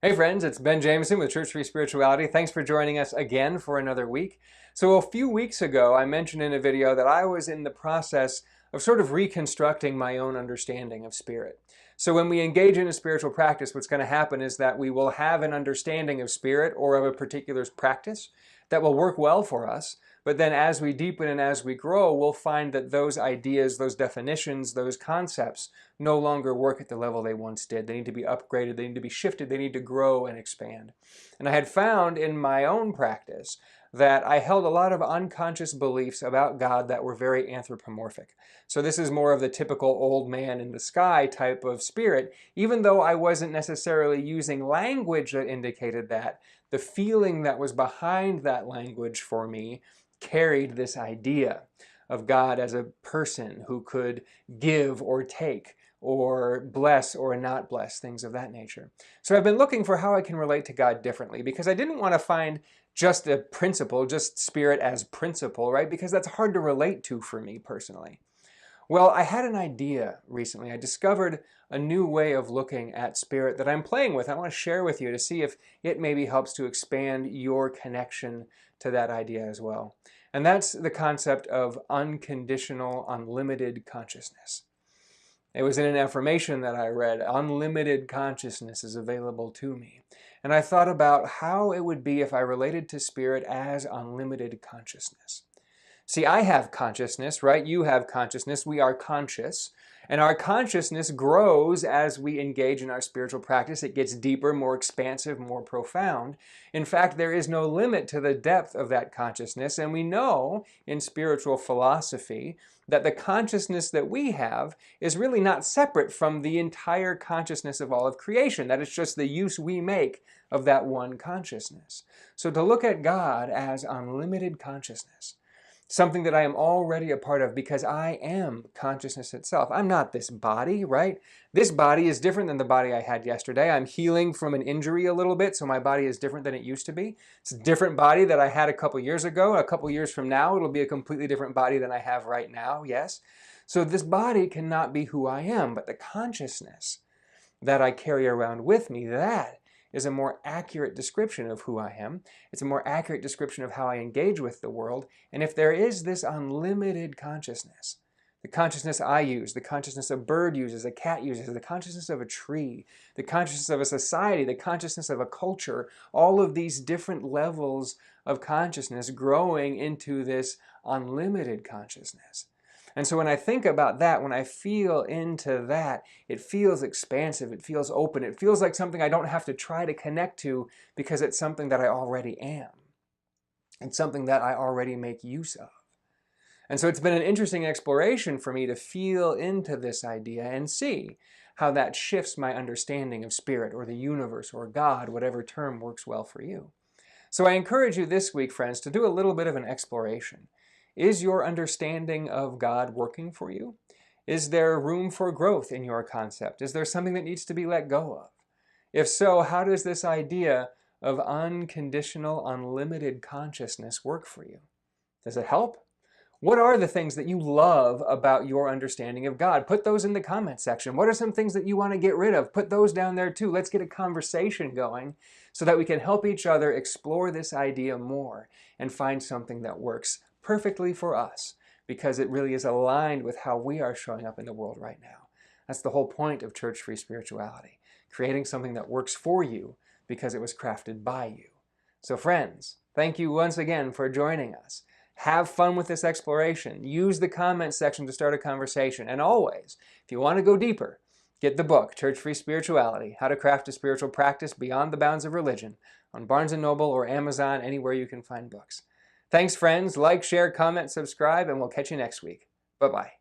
Hey friends, it's Ben Jameson with Church Free Spirituality. Thanks for joining us again for another week. So a few weeks ago, I mentioned in a video that I was in the process of sort of reconstructing my own understanding of spirit. So when we engage in a spiritual practice, what's going to happen is that we will have an understanding of spirit or of a particular practice that will work well for us. But then as we deepen and as we grow, we'll find that those ideas, those definitions, those concepts no longer work at the level they once did. They need to be upgraded, they need to be shifted, they need to grow and expand. And I had found in my own practice that I held a lot of unconscious beliefs about God that were very anthropomorphic. So this is more of the typical old man in the sky type of spirit, even though I wasn't necessarily using language that indicated that. The feeling that was behind that language for me carried this idea of God as a person who could give or take or bless or not bless, things of that nature. So I've been looking for how I can relate to God differently because I didn't want to find just a principle, just spirit as principle, right? Because that's hard to relate to for me personally. Well, I had an idea recently. I discovered a new way of looking at spirit that I'm playing with. I want to share with you to see if it maybe helps to expand your connection to that idea as well. And that's the concept of unconditional, unlimited consciousness. It was in an affirmation that I read, unlimited consciousness is available to me. And I thought about how it would be if I related to spirit as unlimited consciousness. See, I have consciousness, right? You have consciousness. We are conscious. And our consciousness grows as we engage in our spiritual practice. It gets deeper, more expansive, more profound. In fact, there is no limit to the depth of that consciousness. And we know in spiritual philosophy that the consciousness that we have is really not separate from the entire consciousness of all of creation. That it's just the use we make of that one consciousness. So to look at God as unlimited consciousness, something that I am already a part of because I am consciousness itself. I'm not this body, right? This body is different than the body I had yesterday. I'm healing from an injury a little bit, so my body is different than it used to be. It's a different body that I had a couple years ago. A couple years from now, it'll be a completely different body than I have right now, yes? So this body cannot be who I am, but the consciousness that I carry around with me, that is a more accurate description of who I am. It's a more accurate description of how I engage with the world. And if there is this unlimited consciousness, the consciousness I use, the consciousness a bird uses, a cat uses, the consciousness of a tree, the consciousness of a society, the consciousness of a culture, all of these different levels of consciousness growing into this unlimited consciousness. And so when I think about that, when I feel into that, it feels expansive, it feels open, it feels like something I don't have to try to connect to because it's something that I already am. It's something that I already make use of. And so it's been an interesting exploration for me to feel into this idea and see how that shifts my understanding of spirit or the universe or God, whatever term works well for you. So I encourage you this week, friends, to do a little bit of an exploration. Is your understanding of God working for you? Is there room for growth in your concept? Is there something that needs to be let go of? If so, how does this idea of unconditional, unlimited consciousness work for you? Does it help? What are the things that you love about your understanding of God? Put those in the comment section. What are some things that you want to get rid of? Put those down there too. Let's get a conversation going so that we can help each other explore this idea more and find something that works perfectly for us because it really is aligned with how we are showing up in the world right now. That's the whole point of Church Free Spirituality, creating something that works for you because it was crafted by you. So friends, thank you once again for joining us. Have fun with this exploration. Use the comment section to start a conversation. And always, if you want to go deeper, get the book, Church Free Spirituality, How to Craft a Spiritual Practice Beyond the Bounds of Religion, on Barnes & Noble or Amazon, anywhere you can find books. Thanks, friends. Like, share, comment, subscribe, and we'll catch you next week. Bye-bye.